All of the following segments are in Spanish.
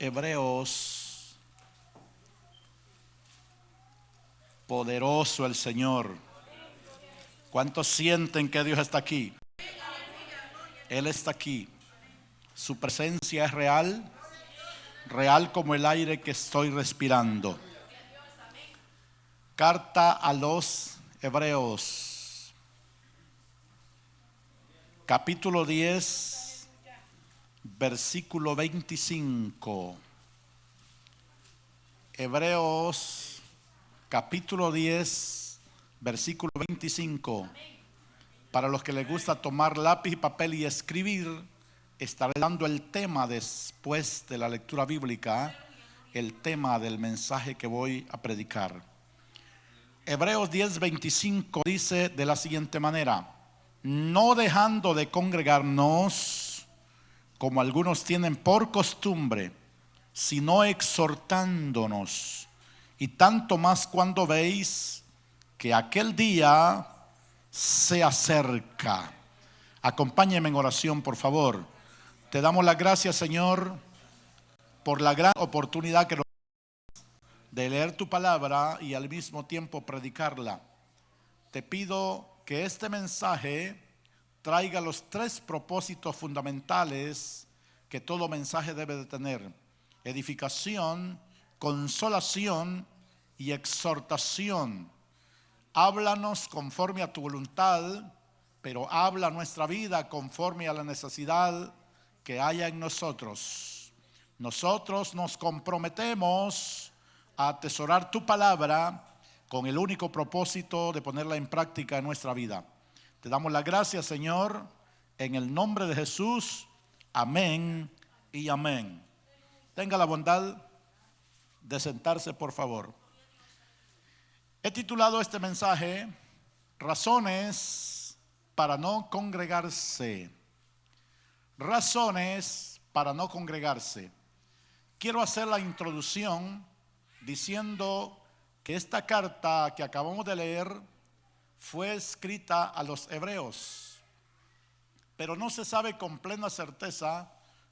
Hebreos, poderoso el Señor. ¿Cuántos sienten que Dios está aquí? Él está aquí. Su presencia es real, real como el aire que estoy respirando. Carta a los Hebreos, capítulo 10, versículo 25. Hebreos, capítulo 10, versículo 25. Para los que les gusta tomar lápiz y papel y escribir, estaré dando el tema después de la lectura bíblica, el tema del mensaje que voy a predicar. Hebreos 10:25 dice de la siguiente manera: no dejando de congregarnos, como algunos tienen por costumbre, sino exhortándonos, y tanto más cuando veis que aquel día se acerca. Acompáñeme en oración, por favor. Te damos las gracias, Señor, por la gran oportunidad que nos de leer tu palabra y al mismo tiempo predicarla. Te pido que este mensaje traiga los tres propósitos fundamentales que todo mensaje debe de tener: edificación, consolación y exhortación. Háblanos conforme a tu voluntad, pero habla nuestra vida conforme a la necesidad que haya en nosotros. Nosotros nos comprometemos a atesorar tu palabra con el único propósito de ponerla en práctica en nuestra vida. Te damos las gracias, Señor, en el nombre de Jesús. Amén y amén. Tenga la bondad de sentarse, por favor. He titulado este mensaje Razones para no congregarse. Razones para no congregarse. Quiero hacer la introducción diciendo que esta carta que acabamos de leer fue escrita a los hebreos, pero no se sabe con plena certeza,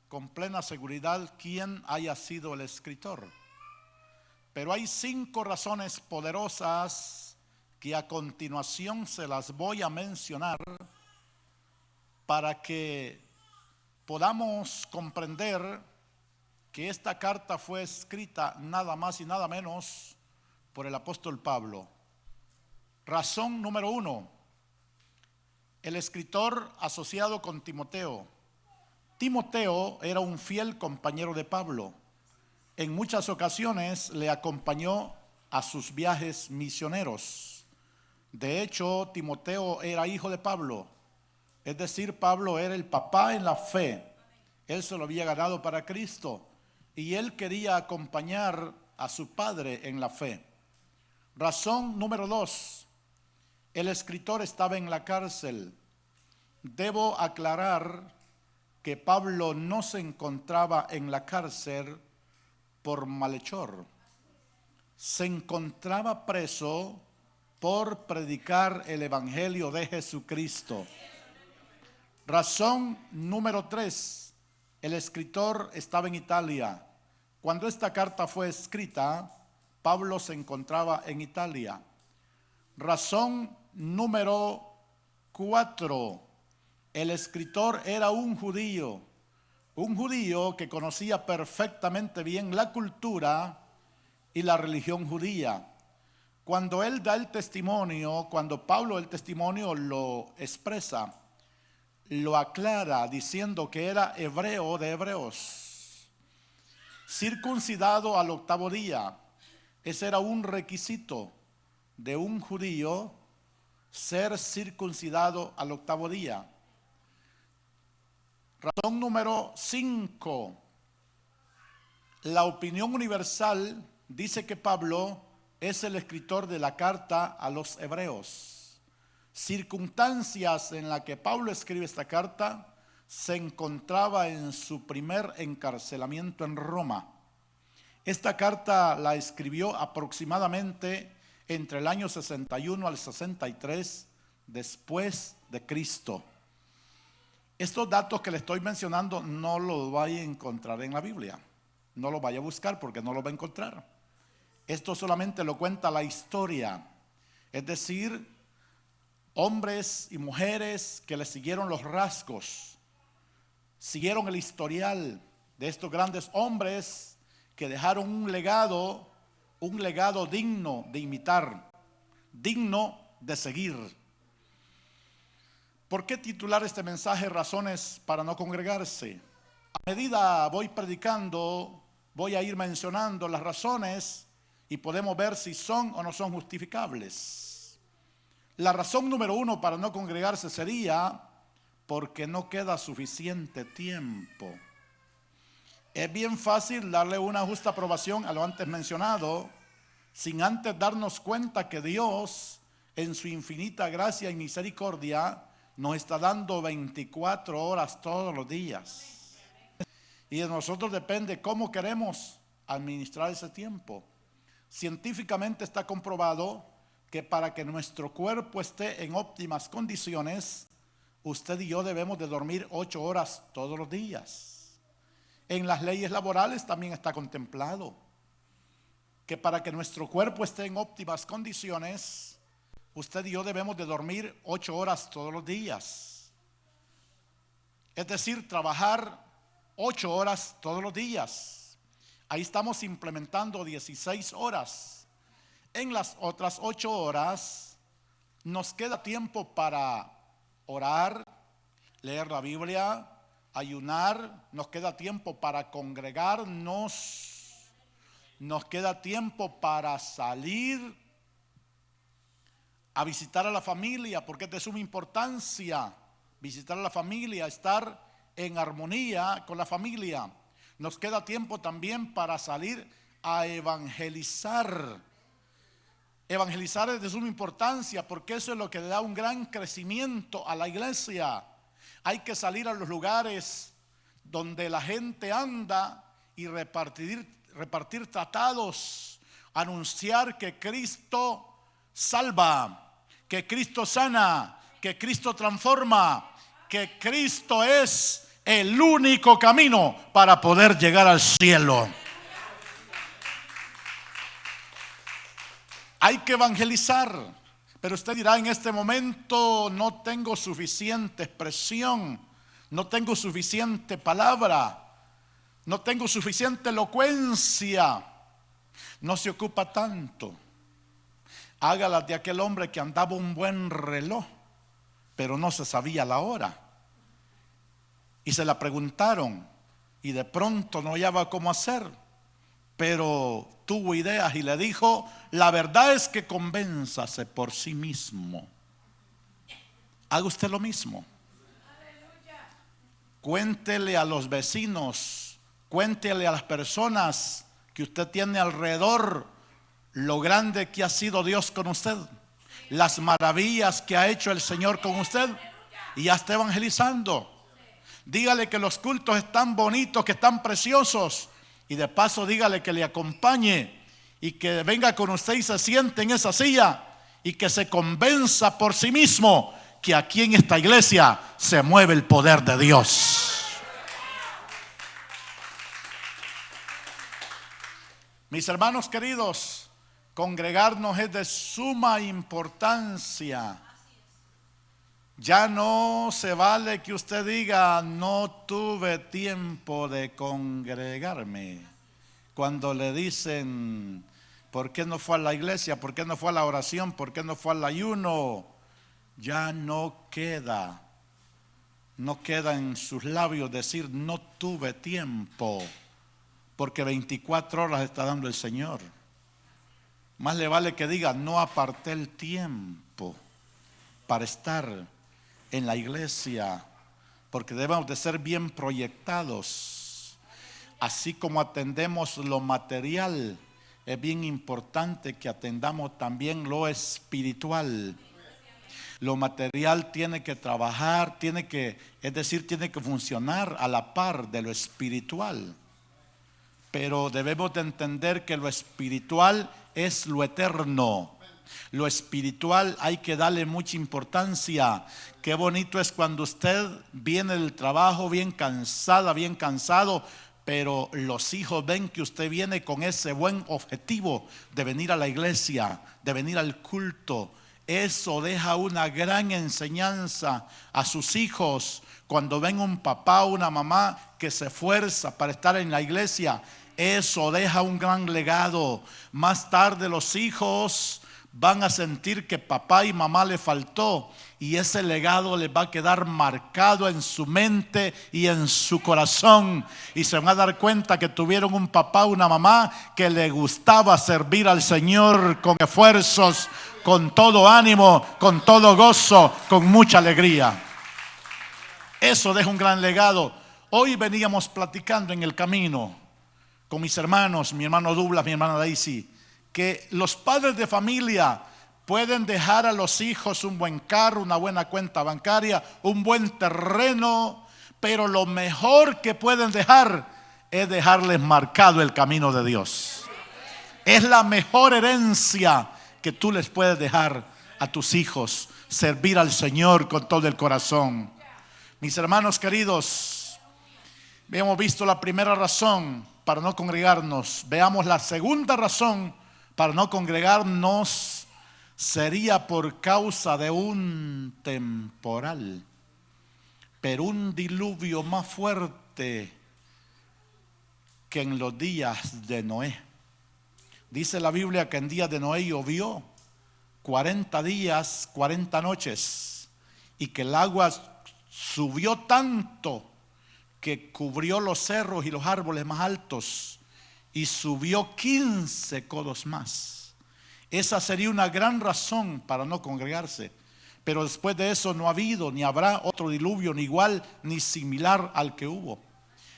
con plena seguridad, quién haya sido el escritor. Pero hay 5 razones poderosas que a continuación se las voy a mencionar para que podamos comprender que esta carta fue escrita nada más y nada menos por el apóstol Pablo. Razón número 1: el escritor asociado con Timoteo. Timoteo era un fiel compañero de Pablo. En muchas ocasiones le acompañó a sus viajes misioneros. De hecho, Timoteo era hijo de Pablo, es decir, Pablo era el papá en la fe. Él se lo había ganado para Cristo y él quería acompañar a su padre en la fe. Razón número 2: el escritor estaba en la cárcel. Debo aclarar que Pablo no se encontraba en la cárcel por malhechor. Se encontraba preso por predicar el evangelio de Jesucristo. Razón número 3: el escritor estaba en Italia. Cuando esta carta fue escrita, Pablo se encontraba en Italia. Razón número 4: el escritor era un judío que conocía perfectamente bien la cultura y la religión judía. Cuando él da el testimonio, cuando Pablo el testimonio lo expresa, lo aclara diciendo que era hebreo de hebreos, circuncidado al 8º día. Ese era un requisito de un judío, ser circuncidado al 8º día. Razón número 5: la opinión universal dice que Pablo es el escritor de la carta a los hebreos. Circunstancias en las que Pablo escribe esta carta: se encontraba en su primer encarcelamiento en Roma. Esta carta la escribió aproximadamente entre el año 61 al 63 después de Cristo. Estos datos que le estoy mencionando no los va a encontrar en la Biblia. no lo vaya a buscar porque no lo va a encontrar. Esto solamente lo cuenta la historia. Es decir, hombres y mujeres que le siguieron los rasgos, siguieron el historial de estos grandes hombres que dejaron un legado digno de imitar, digno de seguir. ¿Por qué titular este mensaje razones para no congregarse? A medida voy predicando, voy a ir mencionando las razones y podemos ver si son o no son justificables. La razón número 1 para no congregarse sería porque no queda suficiente tiempo. Es bien fácil darle una justa aprobación a lo antes mencionado, sin antes darnos cuenta que Dios, en su infinita gracia y misericordia, nos está dando 24 horas todos los días. Y de nosotros depende cómo queremos administrar ese tiempo. Científicamente está comprobado que para que nuestro cuerpo esté en óptimas condiciones, usted y yo debemos de dormir 8 horas todos los días. En las leyes laborales también está contemplado que para que nuestro cuerpo esté en óptimas condiciones, usted y yo debemos de dormir 8 horas todos los días. Es decir, trabajar 8 horas todos los días. Ahí estamos implementando 16 horas. En las otras 8 horas nos queda tiempo para orar, leer la Biblia, ayunar, nos queda tiempo para congregarnos, nos queda tiempo para salir a visitar a la familia, porque es de suma importancia visitar a la familia, estar en armonía con la familia. Nos queda tiempo también para salir a evangelizar. Evangelizar es de suma importancia porque eso es lo que le da un gran crecimiento a la iglesia. Hay que salir a los lugares donde la gente anda y repartir tratados, anunciar que Cristo salva, que Cristo sana, que Cristo transforma, que Cristo es el único camino para poder llegar al cielo. Hay que evangelizar, pero usted dirá: en este momento no tengo suficiente expresión, no tengo suficiente palabra, no tengo suficiente elocuencia. No se ocupa tanto. Hágala de aquel hombre que andaba un buen reloj, pero no se sabía la hora. Y se la preguntaron y de pronto no hallaba cómo hacer, pero tuvo ideas y le dijo: la verdad es que convénzase por sí mismo. Haga usted lo mismo. Cuéntele a los vecinos, cuéntele a las personas que usted tiene alrededor lo grande que ha sido Dios con usted, las maravillas que ha hecho el Señor con usted, y ya está evangelizando. Dígale que los cultos están bonitos, que están preciosos, y de paso dígale que le acompañe y que venga con usted y se siente en esa silla y que se convenza por sí mismo que aquí en esta iglesia se mueve el poder de Dios. Mis hermanos queridos, congregarnos es de suma importancia. Ya no se vale que usted diga: no tuve tiempo de congregarme. Cuando le dicen: ¿por qué no fue a la iglesia? ¿Por qué no fue a la oración? ¿Por qué no fue al ayuno? Ya no queda en sus labios decir: no tuve tiempo, porque 24 horas está dando el Señor. Más le vale que diga: no aparté el tiempo para estar en la iglesia, porque debemos de ser bien proyectados. Así como atendemos lo material, es bien importante que atendamos también lo espiritual. Lo material tiene que trabajar, tiene que funcionar a la par de lo espiritual. Pero debemos de entender que lo espiritual es lo eterno. Lo espiritual hay que darle mucha importancia. Qué bonito es cuando usted viene del trabajo bien cansada, bien cansado, pero los hijos ven que usted viene con ese buen objetivo de venir a la iglesia, de venir al culto. Eso deja una gran enseñanza a sus hijos. Cuando ven un papá o una mamá que se esfuerza para estar en la iglesia, eso deja un gran legado. Más tarde los hijos van a sentir que papá y mamá le faltó, y ese legado les va a quedar marcado en su mente y en su corazón, y se van a dar cuenta que tuvieron un papá o una mamá que le gustaba servir al Señor con esfuerzos, con todo ánimo, con todo gozo, con mucha alegría. Eso deja un gran legado. Hoy veníamos platicando en el camino con mis hermanos, mi hermano Douglas, mi hermana Daisy, que los padres de familia pueden dejar a los hijos un buen carro, una buena cuenta bancaria, un buen terreno, pero lo mejor que pueden dejar es dejarles marcado el camino de Dios. Es la mejor herencia que tú les puedes dejar a tus hijos, servir al Señor con todo el corazón. Mis hermanos queridos, hemos visto la primera razón para no congregarnos. Veamos la segunda razón para no congregarnos. Sería por causa de un temporal, pero un diluvio más fuerte que en los días de Noé. Dice la Biblia que en días de Noé llovió 40 días, 40 noches, y que el agua subió tanto que cubrió los cerros y los árboles más altos, y subió 15 codos más. Esa sería una gran razón para no congregarse. Pero después de eso no ha habido ni habrá otro diluvio, ni igual ni similar al que hubo.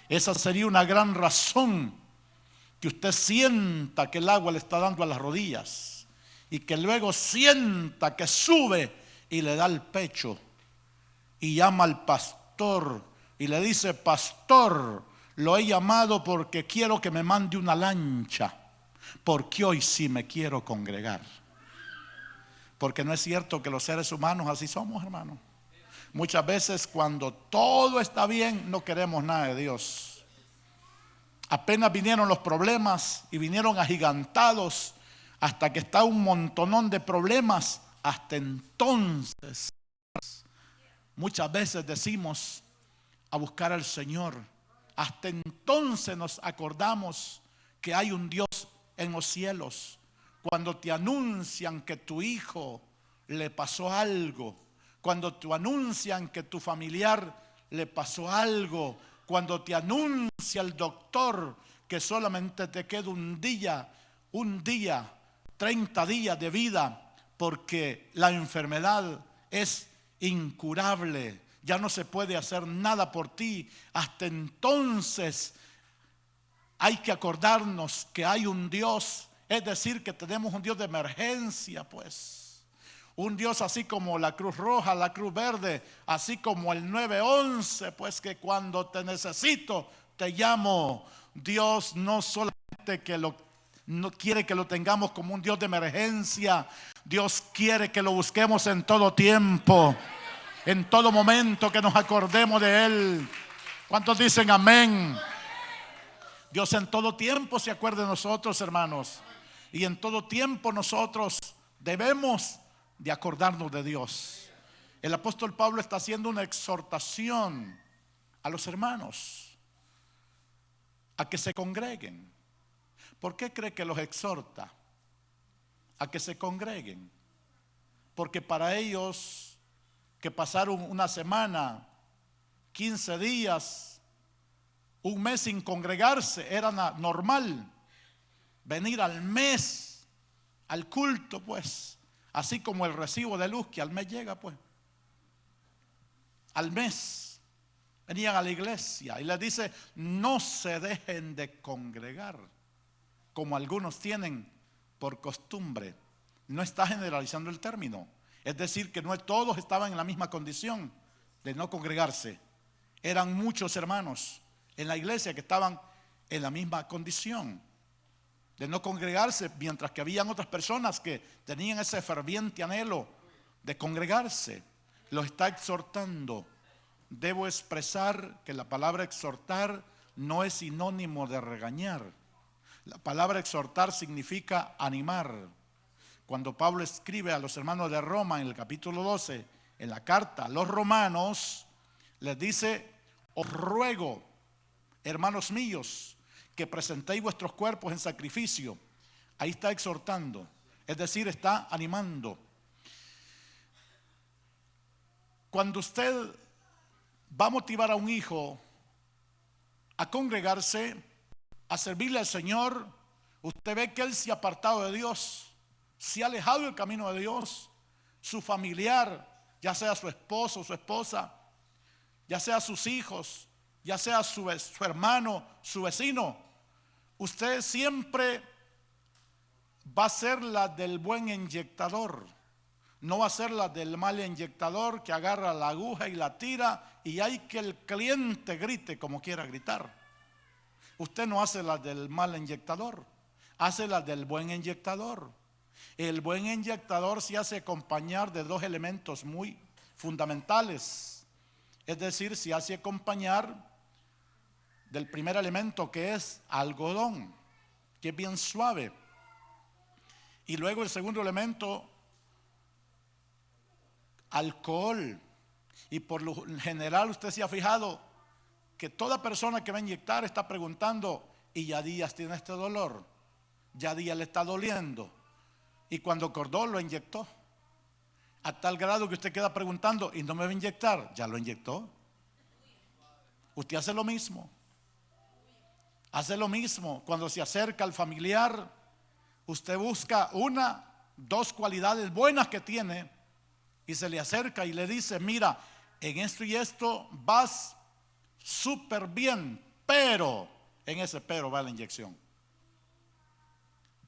Esa sería una gran razón, que usted sienta que el agua le está dando a las rodillas, y que luego sienta que sube y le da el pecho, y llama al pastor y le dice: pastor, lo he llamado porque quiero que me mande una lancha, porque hoy sí me quiero congregar. Porque no es cierto que los seres humanos así somos, hermano. Muchas veces cuando todo está bien no queremos nada de Dios. Apenas vinieron los problemas y vinieron agigantados, hasta que está un montonón de problemas, hasta entonces muchas veces decimos a buscar al Señor. Hasta entonces nos acordamos que hay un Dios en los cielos. Cuando te anuncian que tu hijo le pasó algo, cuando te anuncian que tu familiar le pasó algo, cuando te anuncia el doctor que solamente te queda un día, 30 días de vida, porque la enfermedad es incurable, ya no se puede hacer nada por ti. Hasta entonces hay que acordarnos que hay un Dios, es decir, que tenemos un Dios de emergencia, pues. Un Dios así como la Cruz Roja, la Cruz Verde, así como el 911, pues, que cuando te necesito, te llamo. Dios no solamente no quiere que lo tengamos como un Dios de emergencia. Dios quiere que lo busquemos en todo tiempo, en todo momento, que nos acordemos de Él. ¿Cuántos dicen amén? Dios en todo tiempo se acuerda de nosotros, hermanos. Y en todo tiempo nosotros debemos de acordarnos de Dios. El apóstol Pablo está haciendo una exhortación a los hermanos a que se congreguen. ¿Por qué cree que los exhorta a que se congreguen? Porque para ellos, que pasaron una semana, 15 días, un mes sin congregarse, era normal. Venir al mes, al culto, pues, así como el recibo de luz que al mes llega, pues. Al mes venían a la iglesia y les dice: no se dejen de congregar, como algunos tienen por costumbre. No está generalizando el término. Es decir, que no todos estaban en la misma condición de no congregarse. Eran muchos hermanos en la iglesia que estaban en la misma condición de no congregarse, mientras que habían otras personas que tenían ese ferviente anhelo de congregarse. Los está exhortando. Debo expresar que la palabra exhortar no es sinónimo de regañar. La palabra exhortar significa animar. Cuando Pablo escribe a los hermanos de Roma en el capítulo 12, en la carta a los romanos, les dice: os ruego, hermanos míos, que presentéis vuestros cuerpos en sacrificio. Ahí está exhortando, es decir, está animando. Cuando usted va a motivar a un hijo a congregarse, a servirle al Señor, usted ve que él se ha apartado de Dios, se ha alejado del camino de Dios. Su familiar, ya sea su esposo, su esposa, ya sea sus hijos, ya sea su hermano, su vecino, usted siempre va a ser la del buen inyectador. No va a ser la del mal inyectador que agarra la aguja y la tira y hay que el cliente grite como quiera gritar. Usted no hace la del mal inyectador, hace la del buen inyectador. El buen inyectador se hace acompañar de dos elementos muy fundamentales. Es decir, se hace acompañar del primer elemento, que es algodón, que es bien suave. Y luego el segundo elemento, alcohol. Y por lo general usted se ha fijado que toda persona que va a inyectar está preguntando: ¿y ya días tiene este dolor? ¿Ya días le está doliendo? Y cuando acordó, lo inyectó. A tal grado que usted queda preguntando: ¿y no me va a inyectar? Ya lo inyectó. Usted hace lo mismo. Hace lo mismo cuando se acerca al familiar. Usted busca dos cualidades buenas que tiene y se le acerca y le dice: mira, en esto y esto vas súper bien, pero en ese pero va la inyección.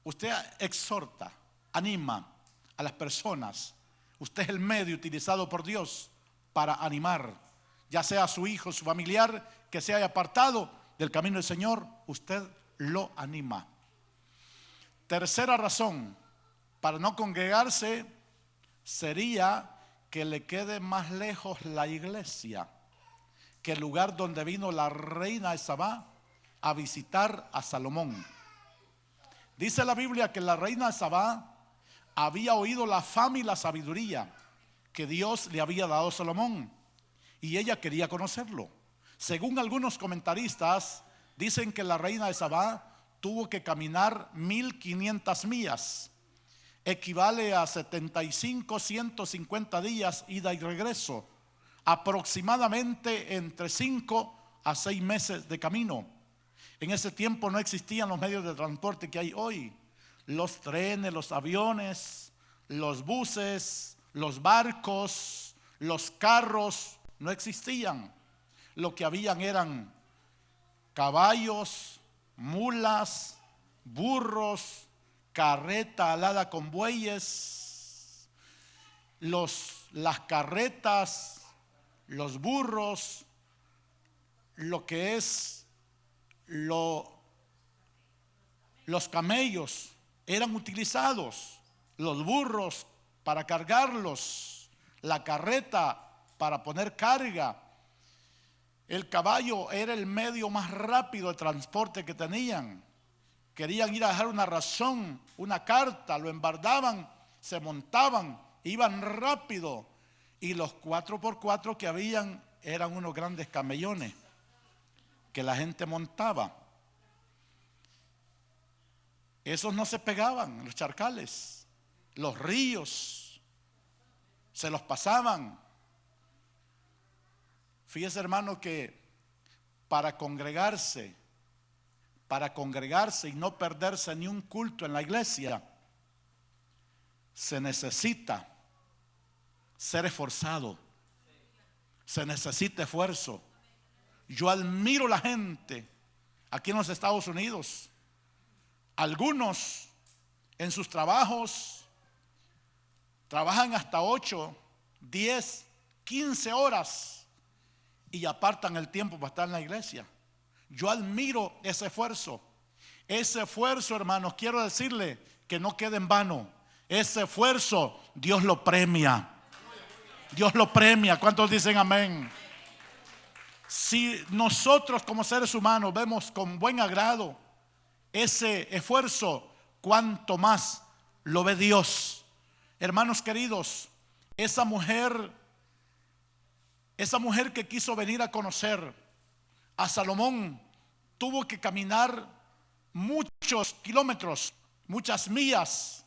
Usted exhorta, anima a las personas. Usted es el medio utilizado por Dios para animar, ya sea a su hijo, su familiar que se haya apartado del camino del Señor. Usted lo anima. Tercera razón para no congregarse sería que le quede más lejos la iglesia que el lugar donde vino la reina de Sabá a visitar a Salomón. Dice la Biblia que la reina de Sabá había oído la fama y la sabiduría que Dios le había dado a Salomón y ella quería conocerlo. Según algunos comentaristas, dicen que la reina de Sabá tuvo que caminar 1500 millas, equivale a 150 días ida y regreso, aproximadamente entre 5 a 6 meses de camino. En ese tiempo no existían los medios de transporte que hay hoy: los trenes, los aviones, los buses, los barcos, los carros, no existían. Lo que habían eran caballos, mulas, burros, carreta alada con bueyes. Las carretas, los burros, lo que es los camellos eran utilizados, los burros para cargarlos, la carreta para poner carga. El caballo era el medio más rápido de transporte que tenían. Querían ir a dejar una razón, una carta, lo embardaban, se montaban, iban rápido. Y los 4x4 que habían eran unos grandes camellones que la gente montaba. Esos no se pegaban en los charcales, los ríos se los pasaban. Fíjese, hermano, que para congregarse y no perderse ni un culto en la iglesia, se necesita ser esforzado, se necesita esfuerzo. Yo admiro la gente aquí en los Estados Unidos. Algunos en sus trabajos trabajan hasta 8, 10, 15 horas y apartan el tiempo para estar en la iglesia. Yo admiro ese esfuerzo. Ese esfuerzo, hermanos, quiero decirle que no quede en vano. Ese esfuerzo Dios lo premia. Dios lo premia. ¿Cuántos dicen amén? Si nosotros como seres humanos vemos con buen agrado ese esfuerzo, cuánto más lo ve Dios. Hermanos queridos, esa mujer que quiso venir a conocer a Salomón tuvo que caminar muchos kilómetros, muchas millas.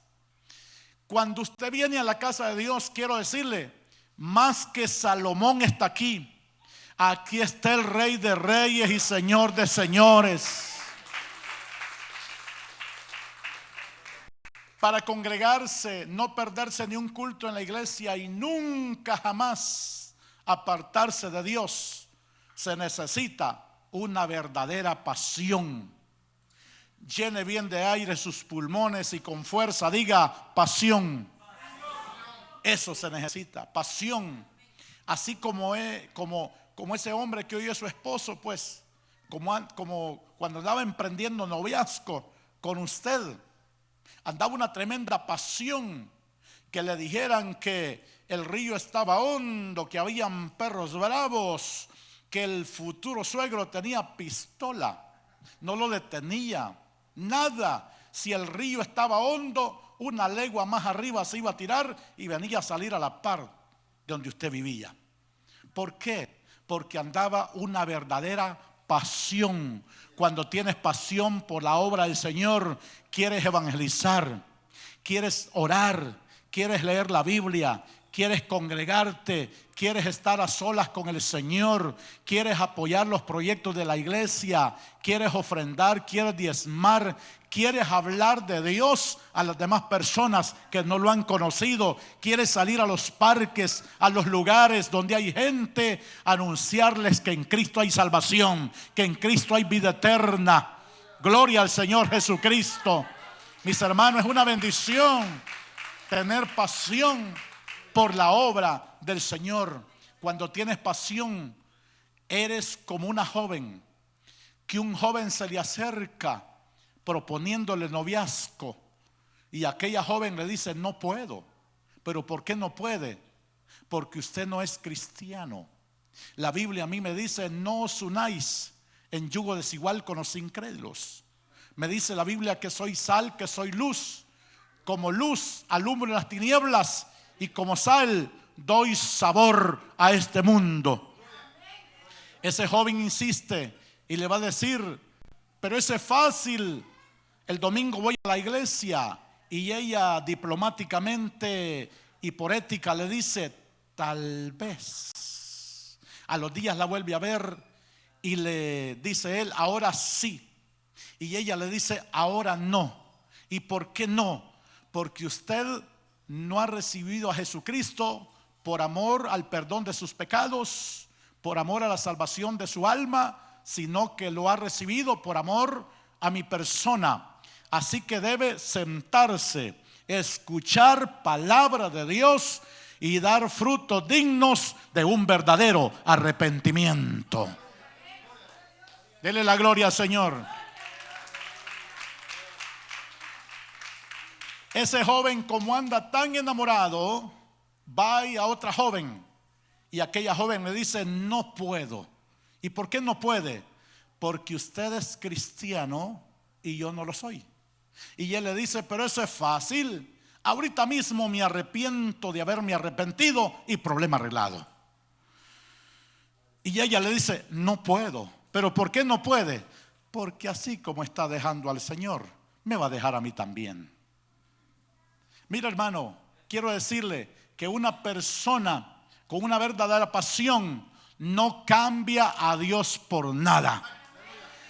Cuando usted viene a la casa de Dios, quiero decirle, más que Salomón está aquí. Aquí está el Rey de Reyes y Señor de Señores. Para congregarse, no perderse ni un culto en la iglesia y nunca jamás apartarse de Dios, se necesita una verdadera pasión. Llene bien de aire sus pulmones y con fuerza diga pasión. Eso se necesita, pasión. Así como ese hombre que hoy es su esposo, pues, como cuando andaba emprendiendo noviazgo con usted, andaba una tremenda pasión, que le dijeran que el río estaba hondo, que habían perros bravos, que el futuro suegro tenía pistola, no lo detenía, nada. Si el río estaba hondo, una legua más arriba se iba a tirar y venía a salir a la par de donde usted vivía. ¿Por qué? Porque andaba una verdadera pasión. Cuando tienes pasión por la obra del Señor, quieres evangelizar, quieres orar, quieres leer la Biblia, quieres congregarte, quieres estar a solas con el Señor, quieres apoyar los proyectos de la iglesia, quieres ofrendar, quieres diezmar, quieres hablar de Dios a las demás personas que no lo han conocido, quieres salir a los parques, a los lugares donde hay gente, anunciarles que en Cristo hay salvación, que en Cristo hay vida eterna. Gloria al Señor Jesucristo. Mis hermanos, es una bendición tener pasión por la obra del Señor. Cuando tienes pasión, eres como una joven, que un joven se le acerca proponiéndole noviazgo y aquella joven le dice: no puedo. ¿Pero por qué no puede? Porque usted no es cristiano. La Biblia a mí me dice: no os unáis en yugo desigual con los incrédulos. Me dice la Biblia que soy sal, que soy luz. Como luz alumbro en las tinieblas y como sal doy sabor a este mundo. Ese joven insiste y le va a decir: pero eso es fácil, el domingo voy a la iglesia. Y ella diplomáticamente y por ética le dice: tal vez. A los días la vuelve a ver y le dice él: ahora sí. Y ella le dice: ahora no. ¿Y por qué no? Porque usted no ha recibido a Jesucristo por amor al perdón de sus pecados, por amor a la salvación de su alma, sino que lo ha recibido por amor a mi persona. Así que debe sentarse, escuchar palabra de Dios y dar frutos dignos de un verdadero arrepentimiento. Dele la gloria al Señor. Ese joven, como anda tan enamorado, va a otra joven y aquella joven le dice: no puedo. ¿Y por qué no puede? Porque usted es cristiano y yo no lo soy. Y él le dice: pero eso es fácil, ahorita mismo me arrepiento de haberme arrepentido y problema arreglado. Y ella le dice: no puedo. ¿Pero por qué no puede? Porque así como está dejando al Señor, me va a dejar a mí también. Mira, hermano, quiero decirle que una persona con una verdadera pasión no cambia a Dios por nada.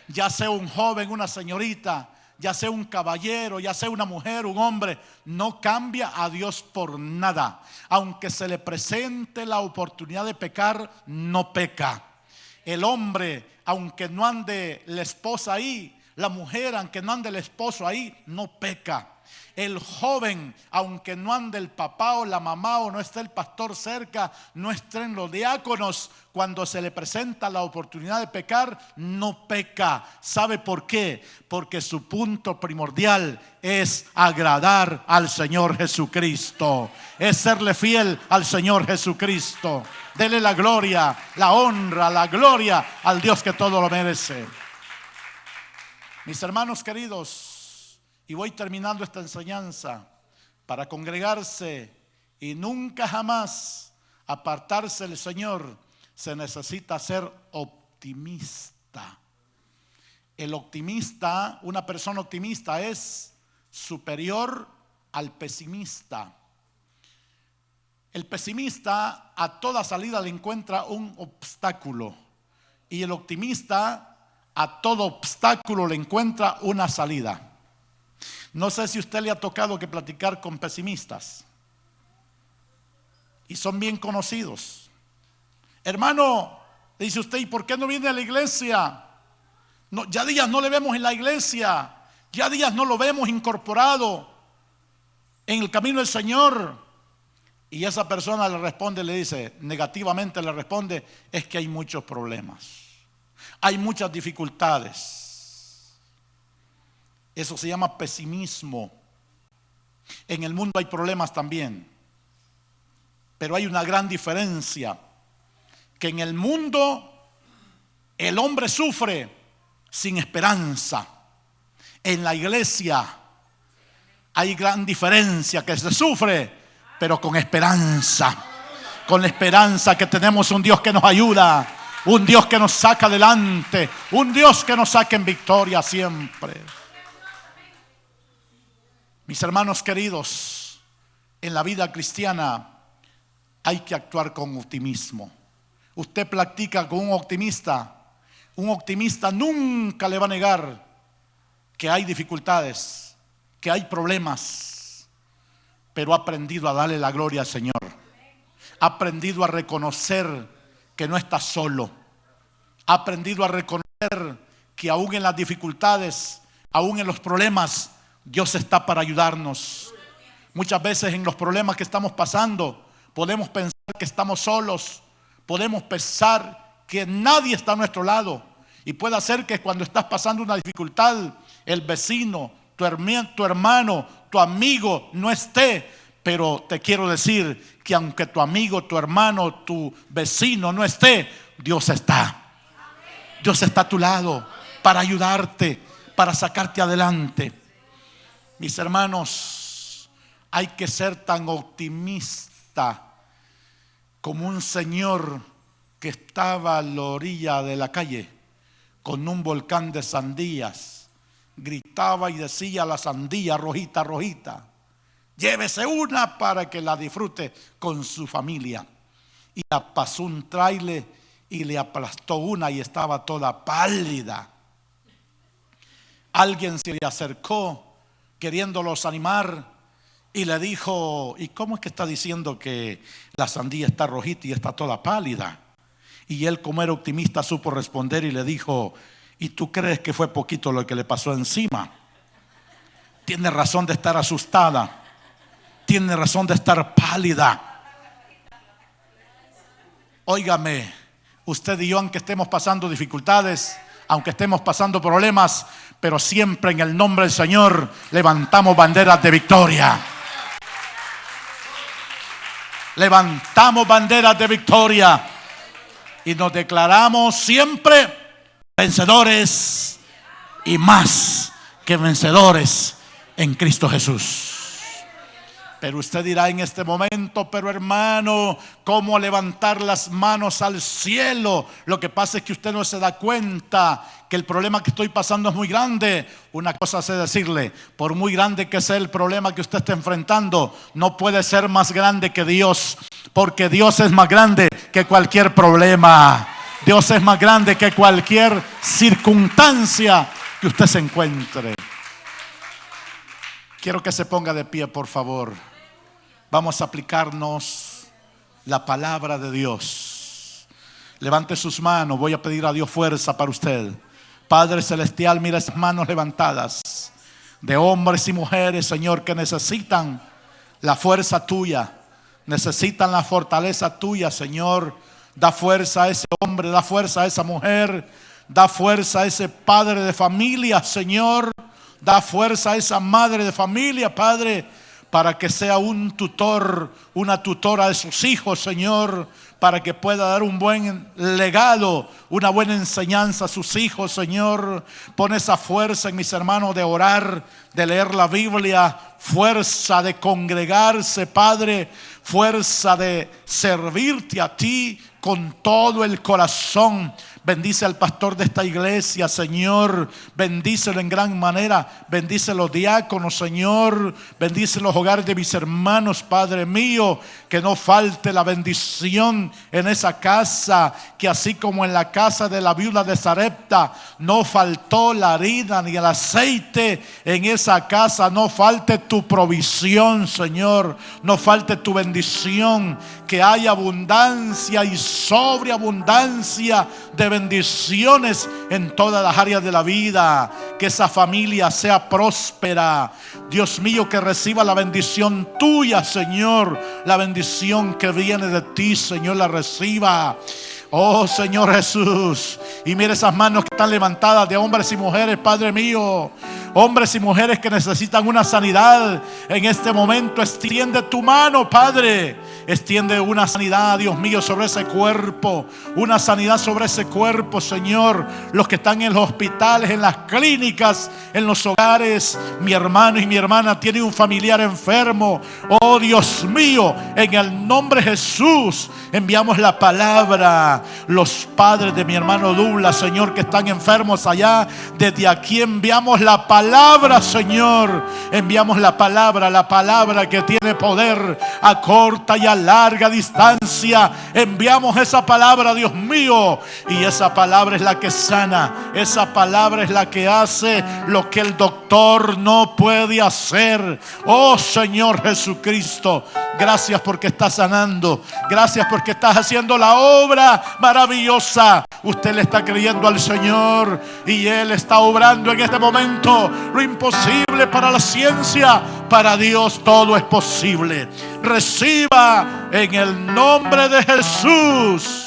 Ya sea un joven, una señorita, ya sea un caballero, ya sea una mujer, un hombre, no cambia a Dios por nada. Aunque se le presente la oportunidad de pecar, no peca. El hombre, aunque no ande la esposa ahí, la mujer, aunque no ande el esposo ahí, no peca. El joven, aunque no ande el papá o la mamá o no esté el pastor cerca, no estén los diáconos, cuando se le presenta la oportunidad de pecar, no peca. ¿Sabe por qué? Porque su punto primordial es agradar al Señor Jesucristo, es serle fiel al Señor Jesucristo. Dele la gloria, la honra, la gloria al Dios que todo lo merece. Mis hermanos queridos, y voy terminando esta enseñanza, para congregarse y nunca jamás apartarse del Señor, se necesita ser optimista. El optimista, una persona optimista es superior al pesimista. El pesimista a toda salida le encuentra un obstáculo, y el optimista a todo obstáculo le encuentra una salida. No sé si a usted le ha tocado que platicar con pesimistas, y son bien conocidos. Hermano, dice usted, ¿y por qué no viene a la iglesia? No, ya días no le vemos en la iglesia, ya días no lo vemos incorporado en el camino del Señor. Y esa persona le responde, le dice, negativamente le responde, es que hay muchos problemas, hay muchas dificultades. Eso se llama pesimismo. En el mundo hay problemas también, pero hay una gran diferencia, que en el mundo el hombre sufre sin esperanza. En la iglesia hay gran diferencia, que se sufre pero con esperanza. Con la esperanza que tenemos un Dios que nos ayuda, un Dios que nos saca adelante, un Dios que nos saca en victoria siempre. Mis hermanos queridos, en la vida cristiana hay que actuar con optimismo. Usted practica con un optimista nunca le va a negar que hay dificultades, que hay problemas, pero ha aprendido a darle la gloria al Señor. Ha aprendido a reconocer que no está solo. Ha aprendido a reconocer que aún en las dificultades, aún en los problemas, Dios está para ayudarnos. Muchas veces en los problemas que estamos pasando, podemos pensar que estamos solos, podemos pensar que nadie está a nuestro lado, y puede ser que cuando estás pasando una dificultad, el vecino, tu hermano, tu amigo no esté. Pero te quiero decir que aunque tu amigo, tu hermano, tu vecino no esté, Dios está. Dios está a tu lado para ayudarte, para sacarte adelante. Mis hermanos, hay que ser tan optimista como un señor que estaba a la orilla de la calle con un volcán de sandías. Gritaba y decía a la sandía: rojita, rojita, llévese una para que la disfrute con su familia. Y la pasó un tráiler y le aplastó una y estaba toda pálida. Alguien se le acercó queriéndolos animar y le dijo: ¿y cómo es que está diciendo que la sandía está rojita y está toda pálida? Y él, como era optimista, supo responder y le dijo: ¿y tú crees que fue poquito lo que le pasó encima? Tiene razón de estar asustada, tiene razón de estar pálida. Óigame, usted y yo, aunque estemos pasando dificultades, aunque estemos pasando problemas, pero siempre en el nombre del Señor levantamos banderas de victoria. Levantamos banderas de victoria y nos declaramos siempre vencedores y más que vencedores en Cristo Jesús. Pero usted dirá en este momento: pero hermano, ¿cómo levantar las manos al cielo? Lo que pasa es que usted no se da cuenta que el problema que estoy pasando es muy grande. Una cosa sé decirle: por muy grande que sea el problema que usted está enfrentando, no puede ser más grande que Dios, porque Dios es más grande que cualquier problema. Dios es más grande que cualquier circunstancia que usted se encuentre. Quiero que se ponga de pie, por favor. Vamos a aplicarnos la palabra de Dios. Levante sus manos. Voy a pedir a Dios fuerza para usted. Padre celestial, mira esas manos levantadas. de hombres y mujeres, Señor, que necesitan la fuerza tuya, necesitan la fortaleza tuya, Señor. Da fuerza a ese hombre, da fuerza a esa mujer, da fuerza a ese padre de familia, Señor. Da fuerza a esa madre de familia, Padre, para que sea un tutor, una tutora de sus hijos, Señor, para que pueda dar un buen legado, una buena enseñanza a sus hijos, Señor. Pon esa fuerza en mis hermanos de orar, de leer la Biblia, fuerza de congregarse, Padre, fuerza de servirte a ti con todo el corazón. Bendice al pastor de esta iglesia, Señor. Bendícelo en gran manera. Bendice los diáconos, Señor. Bendice los hogares de mis hermanos, Padre mío. Que no falte la bendición en esa casa. Que así como en la casa de la viuda de Sarepta no faltó la harina ni el aceite, en esa casa no falte tu provisión, Señor. No falte tu bendición. Que haya abundancia y sobreabundancia de bendiciones en todas las áreas de la vida. Que esa familia sea próspera. Dios mío, que reciba la bendición tuya, Señor. La bendición que viene de ti, Señor, la reciba. Oh Señor Jesús. Y mire esas manos que están levantadas de hombres y mujeres, Padre mío. Hombres y mujeres que necesitan una sanidad en este momento. Extiende tu mano, Padre. Extiende una sanidad, Dios mío, sobre ese cuerpo. Una sanidad sobre ese cuerpo, Señor. Los que están en los hospitales, en las clínicas, en los hogares. Mi hermano y mi hermana tienen un familiar enfermo. Oh Dios mío, en el nombre de Jesús enviamos la palabra. Los padres de mi hermano Douglas, Señor, que están enfermos allá, desde aquí enviamos la palabra, Señor. Enviamos la palabra que tiene poder a corta y a larga distancia. Enviamos esa palabra, Dios mío, y esa palabra es la que sana. Esa palabra es la que hace lo que el doctor no puede hacer. Oh Señor Jesucristo, gracias porque estás sanando. Gracias porque estás haciendo la obra maravillosa. Usted le está creyendo al Señor y Él está obrando en este momento. Lo imposible para la ciencia, para Dios todo es posible. Reciba en el nombre de Jesús.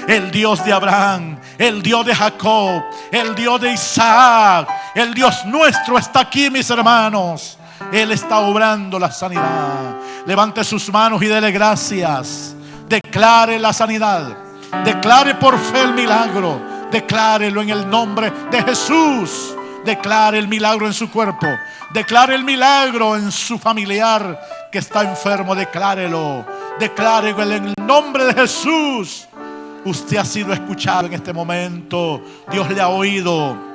El Dios de Abraham, el Dios de Jacob, el Dios de Isaac, el Dios nuestro está aquí, mis hermanos. Él está obrando la sanidad. Levante sus manos y dele gracias. Declare la sanidad. Declare por fe el milagro. Declárelo en el nombre de Jesús. Declare el milagro en su cuerpo. Declare el milagro en su familiar que está enfermo. Declárelo. Declárelo en el nombre de Jesús. Usted ha sido escuchado en este momento. Dios le ha oído.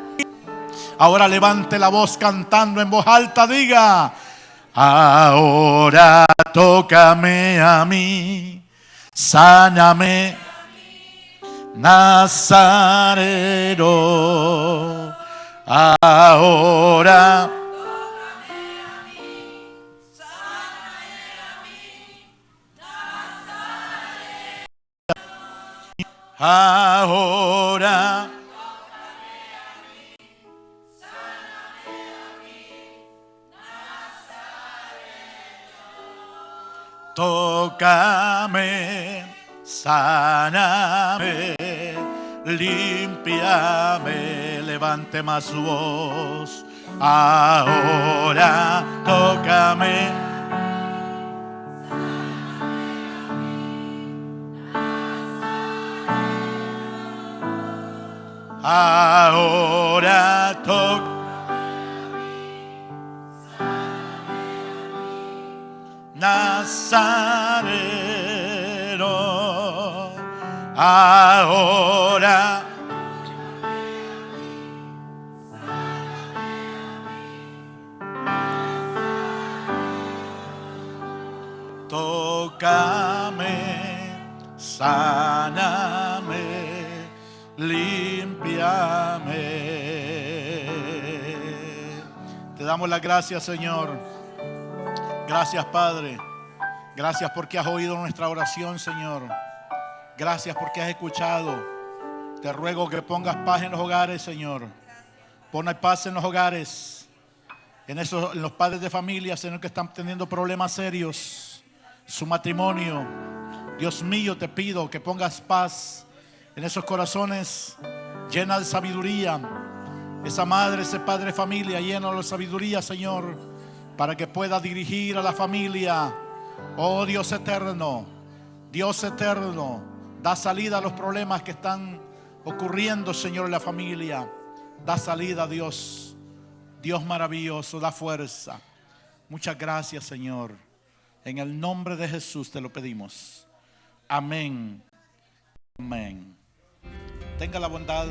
Ahora levante la voz cantando en voz alta. Diga: ahora tócame a mí, sáname, Nazareno. Ahora ahora tócame, sáname, límpiame. Levante más su voz. Ahora tócame, ahora tócame, Nazareno. Ahora tócame, sáname, límpiame. Te damos las gracias, Señor. Gracias, Padre. Gracias porque has oído nuestra oración, Señor. Gracias porque has escuchado. Te ruego que pongas paz en los hogares, Señor. Pon paz en los hogares. en los padres de familia, Señor, que están teniendo problemas serios, su matrimonio. Dios mío, te pido que pongas paz en esos corazones, llena de sabiduría. Esa madre, ese padre de familia, llena de sabiduría, Señor, para que pueda dirigir a la familia. Oh Dios eterno, da salida a los problemas que están ocurriendo, Señor, en la familia. Da salida, Dios. Dios maravilloso, da fuerza. Muchas gracias, Señor. En el nombre de Jesús te lo pedimos. Amén. Amén. Tenga la bondad.